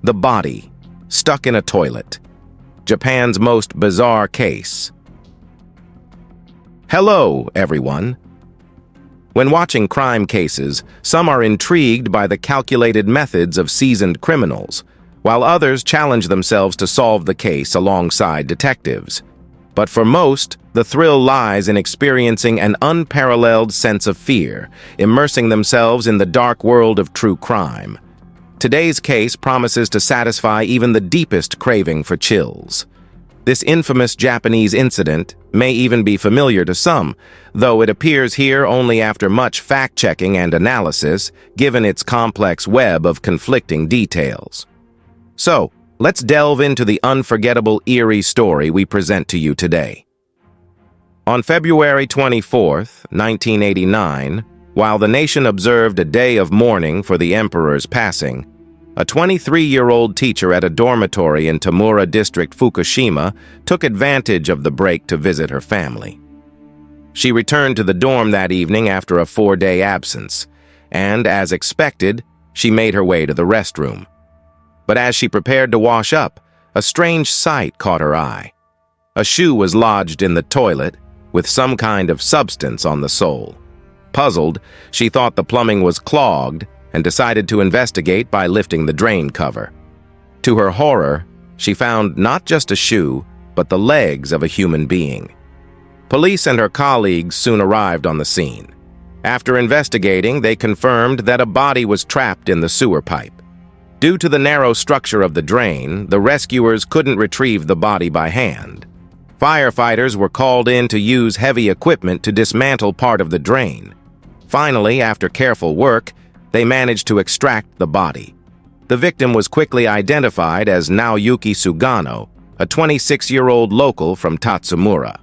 The body, stuck in a toilet. Japan's most bizarre case. Hello, everyone. When watching crime cases, some are intrigued by the calculated methods of seasoned criminals, while others challenge themselves to solve the case alongside detectives. But for most, the thrill lies in experiencing an unparalleled sense of fear, immersing themselves in the dark world of true crime. Today's case promises to satisfy even the deepest craving for chills. This infamous Japanese incident may even be familiar to some, though it appears here only after much fact-checking and analysis, given its complex web of conflicting details. So, let's delve into the unforgettable, eerie story we present to you today. On February 24th, 1989, while the nation observed a day of mourning for the emperor's passing, a 23-year-old teacher at a dormitory in Tamura District, Fukushima, took advantage of the break to visit her family. She returned to the dorm that evening after a 4-day absence, and, as expected, she made her way to the restroom. But as she prepared to wash up, a strange sight caught her eye. A shoe was lodged in the toilet, with some kind of substance on the sole. Puzzled, she thought the plumbing was clogged and decided to investigate by lifting the drain cover. To her horror, she found not just a shoe, but the legs of a human being. Police and her colleagues soon arrived on the scene. After investigating, they confirmed that a body was trapped in the sewer pipe. Due to the narrow structure of the drain, the rescuers couldn't retrieve the body by hand. Firefighters were called in to use heavy equipment to dismantle part of the drain. Finally, after careful work, they managed to extract the body. The victim was quickly identified as Naoyuki Sugano, a 26-year-old local from Tatsumura.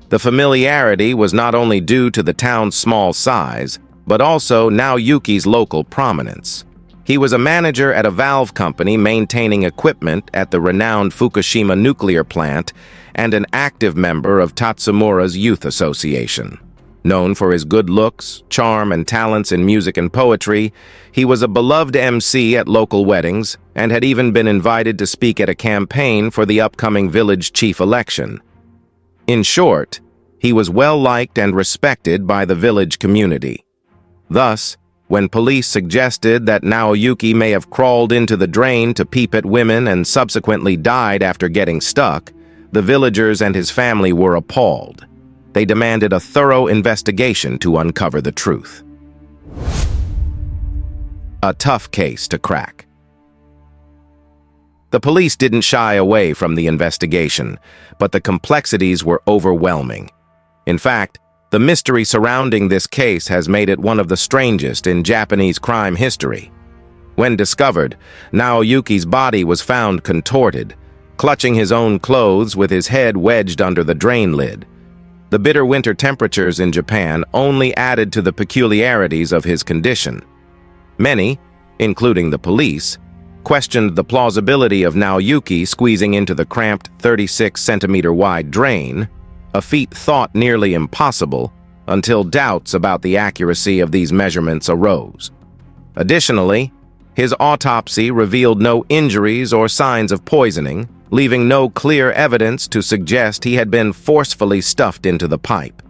The familiarity was not only due to the town's small size, but also Naoyuki's local prominence. He was a manager at a valve company maintaining equipment at the renowned Fukushima nuclear plant and an active member of Tatsumura's Youth Association. Known for his good looks, charm, and talents in music and poetry, he was a beloved MC at local weddings and had even been invited to speak at a campaign for the upcoming village chief election. In short, he was well-liked and respected by the village community. Thus, when police suggested that Naoyuki may have crawled into the drain to peep at women and subsequently died after getting stuck, the villagers and his family were appalled. They demanded a thorough investigation to uncover the truth. A tough case to crack. The police didn't shy away from the investigation, but the complexities were overwhelming. In fact, the mystery surrounding this case has made it one of the strangest in Japanese crime history. When discovered, Naoyuki's body was found contorted, clutching his own clothes with his head wedged under the drain lid. The bitter winter temperatures in Japan only added to the peculiarities of his condition. Many, including the police, questioned the plausibility of Naoyuki squeezing into the cramped 36-centimeter-wide drain, a feat thought nearly impossible until doubts about the accuracy of these measurements arose. Additionally, his autopsy revealed no injuries or signs of poisoning, leaving no clear evidence to suggest he had been forcefully stuffed into the pipe.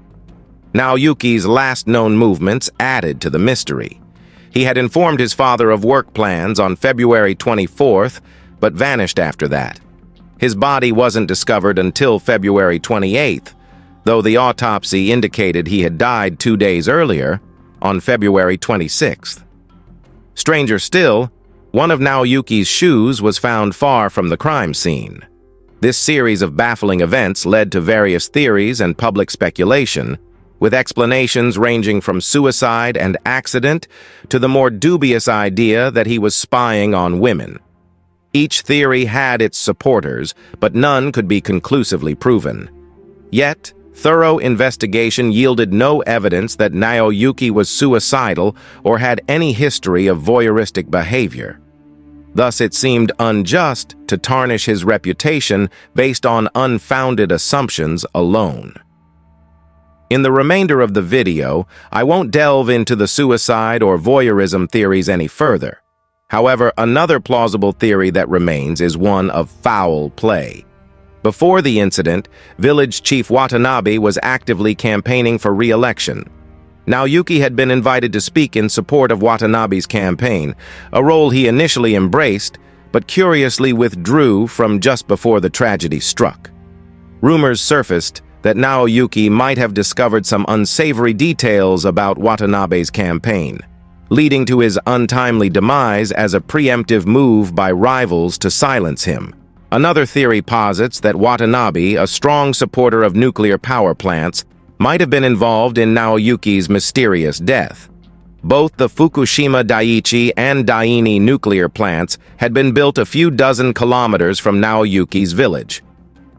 Naoyuki's last known movements added to the mystery. He had informed his father of work plans on February 24th, but vanished after that. His body wasn't discovered until February 28th, though the autopsy indicated he had died 2 days earlier, on February 26th. Stranger still, one of Naoyuki's shoes was found far from the crime scene. This series of baffling events led to various theories and public speculation, with explanations ranging from suicide and accident to the more dubious idea that he was spying on women. Each theory had its supporters, but none could be conclusively proven. Yet, thorough investigation yielded no evidence that Naoyuki was suicidal or had any history of voyeuristic behavior. Thus, it seemed unjust to tarnish his reputation based on unfounded assumptions alone. In the remainder of the video, I won't delve into the suicide or voyeurism theories any further. However, another plausible theory that remains is one of foul play. Before the incident, Village Chief Watanabe was actively campaigning for re-election. Naoyuki had been invited to speak in support of Watanabe's campaign, a role he initially embraced, but curiously withdrew from just before the tragedy struck. Rumors surfaced that Naoyuki might have discovered some unsavory details about Watanabe's campaign, leading to his untimely demise as a preemptive move by rivals to silence him. Another theory posits that Watanabe, a strong supporter of nuclear power plants, might have been involved in Naoyuki's mysterious death. Both the Fukushima Daiichi and Daini nuclear plants had been built a few dozen kilometers from Naoyuki's village.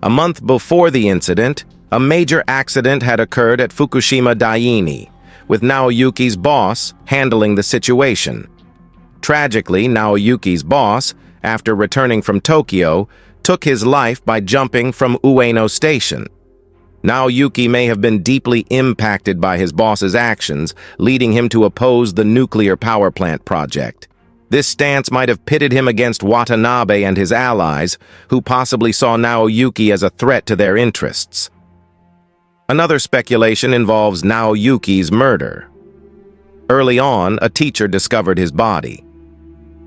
A month before the incident, a major accident had occurred at Fukushima Daini, with Naoyuki's boss handling the situation. Tragically, Naoyuki's boss, after returning from Tokyo, took his life by jumping from Ueno Station. Naoyuki may have been deeply impacted by his boss's actions, leading him to oppose the nuclear power plant project. This stance might have pitted him against Watanabe and his allies, who possibly saw Naoyuki as a threat to their interests. Another speculation involves Naoyuki's murder. Early on, a teacher discovered his body.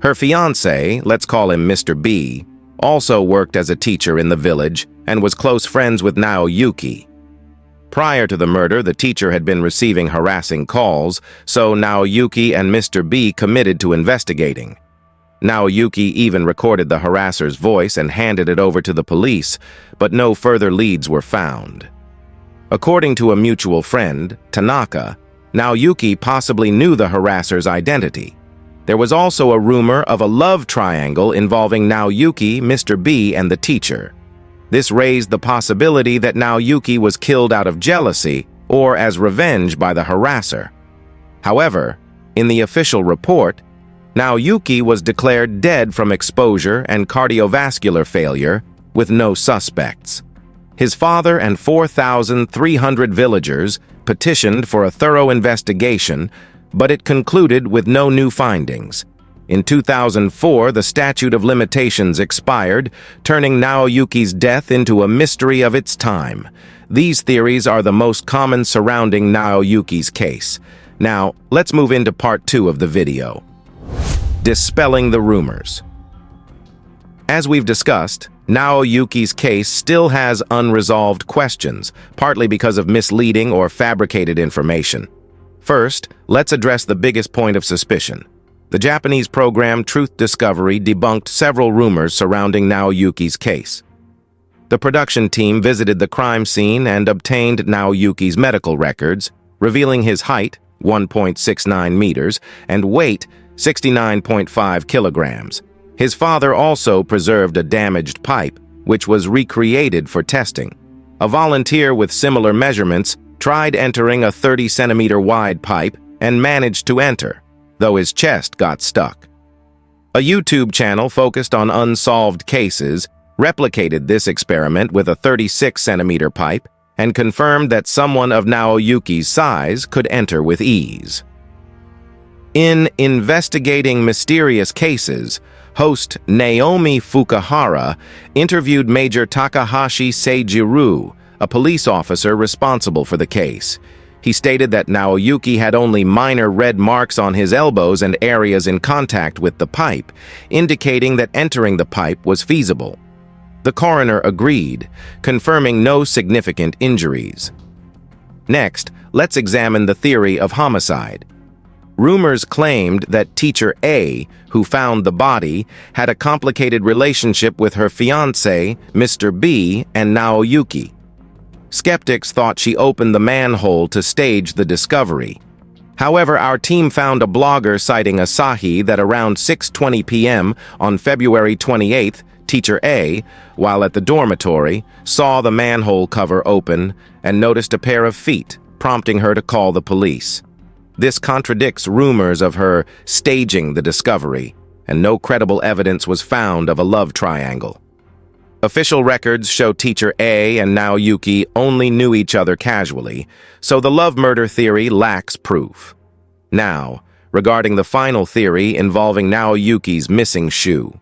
Her fiancé, let's call him Mr. B, also worked as a teacher in the village and was close friends with Naoyuki. Prior to the murder, the teacher had been receiving harassing calls, so Naoyuki and Mr. B committed to investigating. Naoyuki even recorded the harasser's voice and handed it over to the police, but no further leads were found. According to a mutual friend, Tanaka, Naoyuki possibly knew the harasser's identity. There was also a rumor of a love triangle involving Naoyuki, Mr. B, and the teacher. This raised the possibility that Naoyuki was killed out of jealousy or as revenge by the harasser. However, in the official report, Naoyuki was declared dead from exposure and cardiovascular failure with no suspects. His father and 4,300 villagers petitioned for a thorough investigation, but it concluded with no new findings. In 2004, the statute of limitations expired, turning Naoyuki's death into a mystery of its time. These theories are the most common surrounding Naoyuki's case. Now, let's move into part 2 of the video. Dispelling the rumors. As we've discussed, Naoyuki's case still has unresolved questions, partly because of misleading or fabricated information. First, let's address the biggest point of suspicion. The Japanese program Truth Discovery debunked several rumors surrounding Naoyuki's case. The production team visited the crime scene and obtained Naoyuki's medical records, revealing his height, 1.69 meters, and weight, 69.5 kilograms. His father also preserved a damaged pipe, which was recreated for testing. A volunteer with similar measurements tried entering a 30-centimeter wide pipe and managed to enter, though his chest got stuck. A YouTube channel focused on unsolved cases replicated this experiment with a 36-centimeter pipe and confirmed that someone of Naoyuki's size could enter with ease. In Investigating Mysterious Cases, host Naomi Fukuhara interviewed Major Takahashi Seijiro, a police officer responsible for the case. He stated that Naoyuki had only minor red marks on his elbows and areas in contact with the pipe, indicating that entering the pipe was feasible. The coroner agreed, confirming no significant injuries. Next, let's examine the theory of homicide. Rumors claimed that Teacher A, who found the body, had a complicated relationship with her fiancé, Mr. B, and Naoyuki. Skeptics thought she opened the manhole to stage the discovery. However, our team found a blogger citing Asahi that around 6:20 p.m. on February 28th, Teacher A, while at the dormitory, saw the manhole cover open and noticed a pair of feet, prompting her to call the police. This contradicts rumors of her staging the discovery, and no credible evidence was found of a love triangle. Official records show Teacher A and Naoyuki only knew each other casually, so the love murder theory lacks proof. Now, regarding the final theory involving Naoyuki's missing shoe.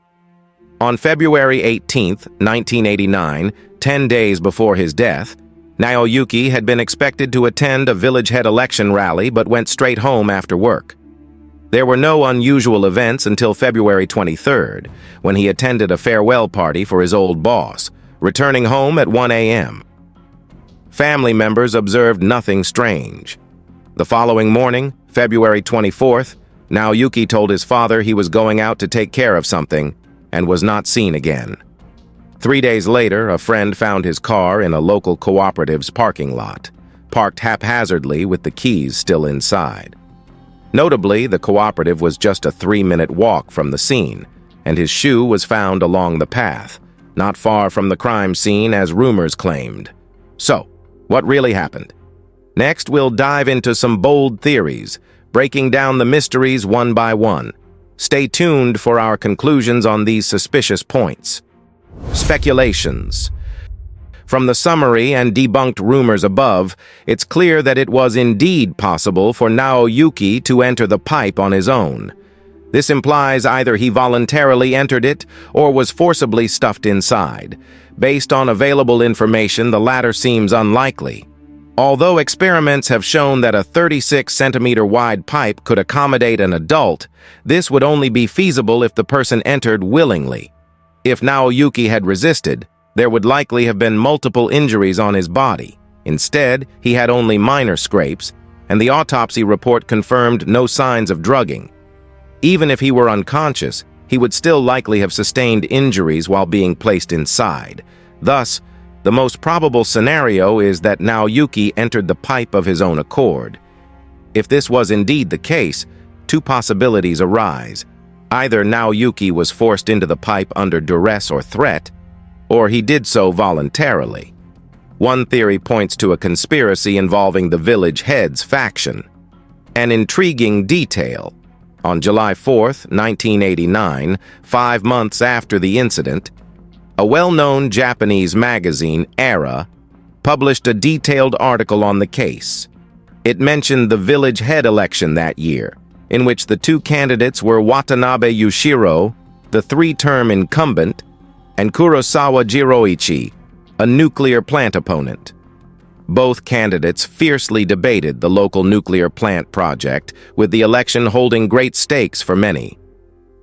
On February 18, 1989, 10 days before his death, Naoyuki had been expected to attend a village head election rally but went straight home after work. There were no unusual events until February 23rd, when he attended a farewell party for his old boss, returning home at 1 a.m. Family members observed nothing strange. The following morning, February 24th, Naoyuki told his father he was going out to take care of something and was not seen again. 3 days later, a friend found his car in a local cooperative's parking lot, parked haphazardly with the keys still inside. Notably, the cooperative was just a 3-minute walk from the scene, and his shoe was found along the path, not far from the crime scene as rumors claimed. So, what really happened? Next, we'll dive into some bold theories, breaking down the mysteries one by one. Stay tuned for our conclusions on these suspicious points. Speculations. From the summary and debunked rumors above, it's clear that it was indeed possible for Naoyuki to enter the pipe on his own. This implies either he voluntarily entered it or was forcibly stuffed inside. Based on available information, the latter seems unlikely. Although experiments have shown that a 36-centimeter wide pipe could accommodate an adult, this would only be feasible if the person entered willingly. If Naoyuki had resisted, there would likely have been multiple injuries on his body. Instead, he had only minor scrapes, and the autopsy report confirmed no signs of drugging. Even if he were unconscious, he would still likely have sustained injuries while being placed inside. Thus, the most probable scenario is that Naoyuki entered the pipe of his own accord. If this was indeed the case, two possibilities arise. Either Naoyuki was forced into the pipe under duress or threat, or he did so voluntarily. One theory points to a conspiracy involving the village heads faction. An intriguing detail. On July 4, 1989, 5 months after the incident, a well-known Japanese magazine, Eerie, published a detailed article on the case. It mentioned the village head election that year, in which the two candidates were Watanabe Yushiro, the 3-term incumbent, and Kurosawa Jiroichi, a nuclear plant opponent. Both candidates fiercely debated the local nuclear plant project, with the election holding great stakes for many.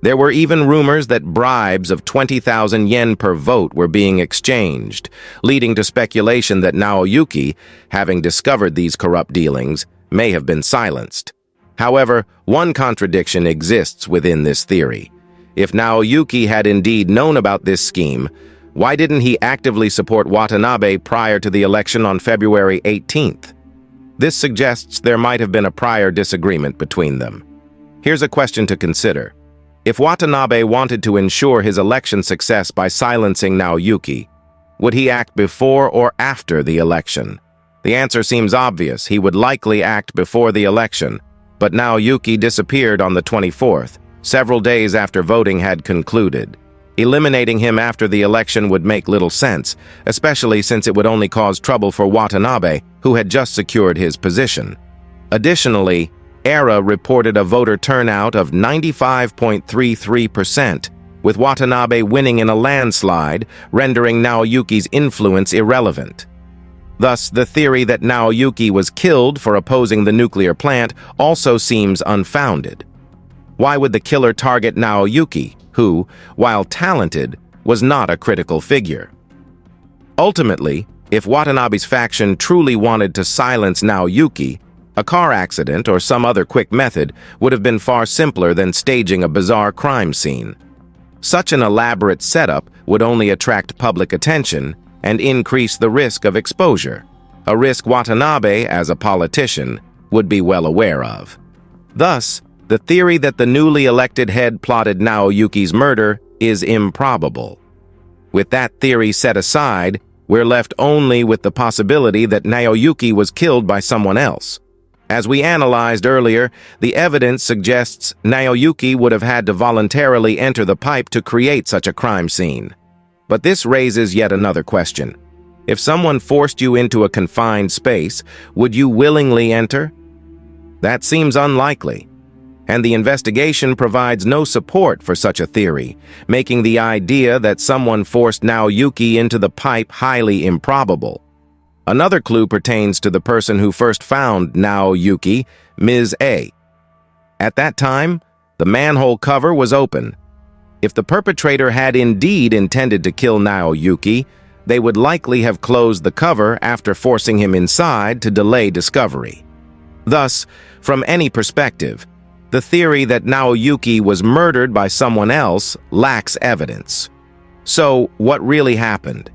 There were even rumors that bribes of 20,000 yen per vote were being exchanged, leading to speculation that Naoyuki, having discovered these corrupt dealings, may have been silenced. However, one contradiction exists within this theory. If Naoyuki had indeed known about this scheme, why didn't he actively support Watanabe prior to the election on February 18th? This suggests there might have been a prior disagreement between them. Here's a question to consider. If Watanabe wanted to ensure his election success by silencing Naoyuki, would he act before or after the election? The answer seems obvious. He would likely act before the election, but Naoyuki disappeared on the 24th, several days after voting had concluded. Eliminating him after the election would make little sense, especially since it would only cause trouble for Watanabe, who had just secured his position. Additionally, Eerie reported a voter turnout of 95.33%, with Watanabe winning in a landslide, rendering Naoyuki's influence irrelevant. Thus, the theory that Naoyuki was killed for opposing the nuclear plant also seems unfounded. Why would the killer target Naoyuki, who, while talented, was not a critical figure? Ultimately, if Watanabe's faction truly wanted to silence Naoyuki, a car accident or some other quick method would have been far simpler than staging a bizarre crime scene. Such an elaborate setup would only attract public attention and increase the risk of exposure, a risk Watanabe, as a politician, would be well aware of. Thus, the theory that the newly elected head plotted Naoyuki's murder is improbable. With that theory set aside, we're left only with the possibility that Naoyuki was killed by someone else. As we analyzed earlier, the evidence suggests Naoyuki would have had to voluntarily enter the pipe to create such a crime scene. But this raises yet another question. If someone forced you into a confined space, would you willingly enter? That seems unlikely. and the investigation provides no support for such a theory, making the idea that someone forced Naoyuki into the pipe highly improbable. Another clue pertains to the person who first found Naoyuki, Ms. A. At that time, the manhole cover was open. If the perpetrator had indeed intended to kill Naoyuki, they would likely have closed the cover after forcing him inside to delay discovery. Thus, from any perspective, the theory that Naoyuki was murdered by someone else lacks evidence. So, what really happened?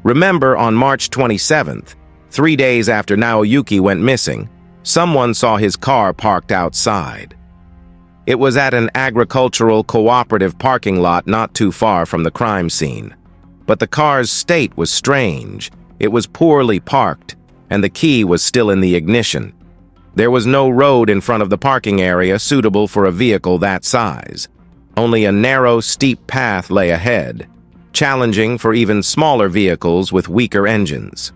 Remember, on March 27th, 3 days after Naoyuki went missing, someone saw his car parked outside. It was at an agricultural cooperative parking lot not too far from the crime scene. But the car's state was strange. It was poorly parked, and the key was still in the ignition. There was no road in front of the parking area suitable for a vehicle that size. Only a narrow, steep path lay ahead, challenging for even smaller vehicles with weaker engines.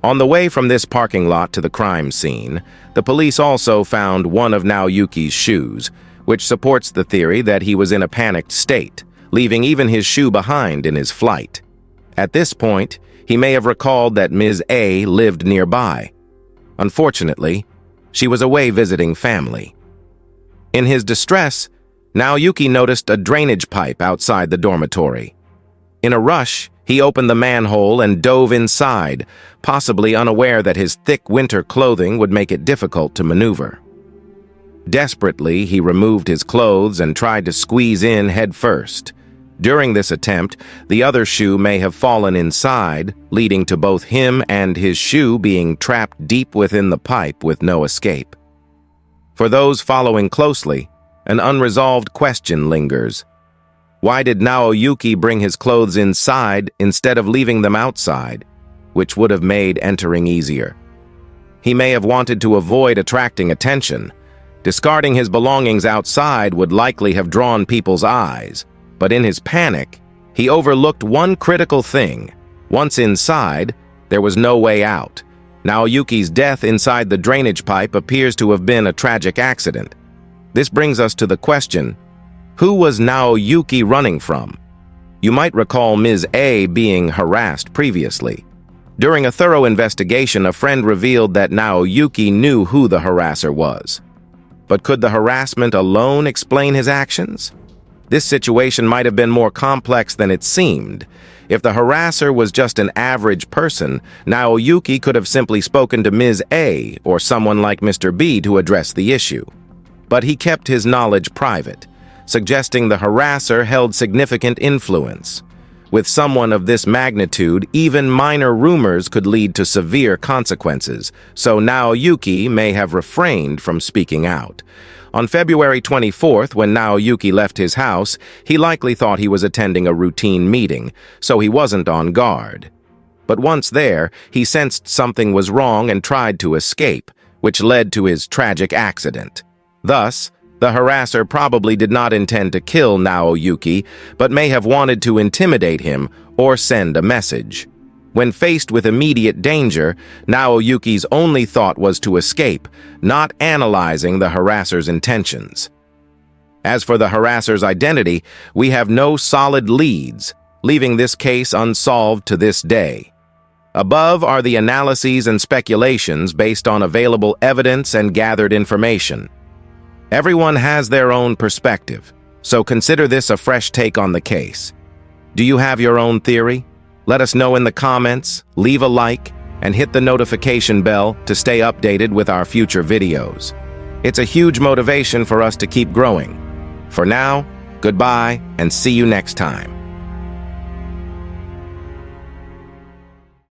On the way from this parking lot to the crime scene, the police also found one of Naoyuki's shoes, which supports the theory that he was in a panicked state, leaving even his shoe behind in his flight. At this point, he may have recalled that Ms. A lived nearby. Unfortunately, she was away visiting family. In his distress, Naoyuki noticed a drainage pipe outside the dormitory. In a rush, he opened the manhole and dove inside, possibly unaware that his thick winter clothing would make it difficult to maneuver. Desperately, he removed his clothes and tried to squeeze in head first. During this attempt, the other shoe may have fallen inside, leading to both him and his shoe being trapped deep within the pipe with no escape. For those following closely, an unresolved question lingers. Why did Naoyuki bring his clothes inside instead of leaving them outside, which would have made entering easier? He may have wanted to avoid attracting attention. Discarding his belongings outside would likely have drawn people's eyes. But in his panic, he overlooked one critical thing. Once inside, there was no way out. Naoyuki's death inside the drainage pipe appears to have been a tragic accident. This brings us to the question, who was Naoyuki running from? You might recall Ms. A being harassed previously. During a thorough investigation, a friend revealed that Naoyuki knew who the harasser was. But could the harassment alone explain his actions? This situation might have been more complex than it seemed. If the harasser was just an average person, Naoyuki could have simply spoken to Ms. A or someone like Mr. B to address the issue. But he kept his knowledge private, suggesting the harasser held significant influence. With someone of this magnitude, even minor rumors could lead to severe consequences, so Naoyuki may have refrained from speaking out. On February 24th, when Naoyuki left his house, he likely thought he was attending a routine meeting, so he wasn't on guard. But once there, he sensed something was wrong and tried to escape, which led to his tragic accident. Thus, the harasser probably did not intend to kill Naoyuki, but may have wanted to intimidate him or send a message. When faced with immediate danger, Naoyuki's only thought was to escape, not analyzing the harasser's intentions. As for the harasser's identity, we have no solid leads, leaving this case unsolved to this day. Above are the analyses and speculations based on available evidence and gathered information. Everyone has their own perspective, so consider this a fresh take on the case. Do you have your own theory? Let us know in the comments, leave a like, and hit the notification bell to stay updated with our future videos. It's a huge motivation for us to keep growing. For now, goodbye and see you next time.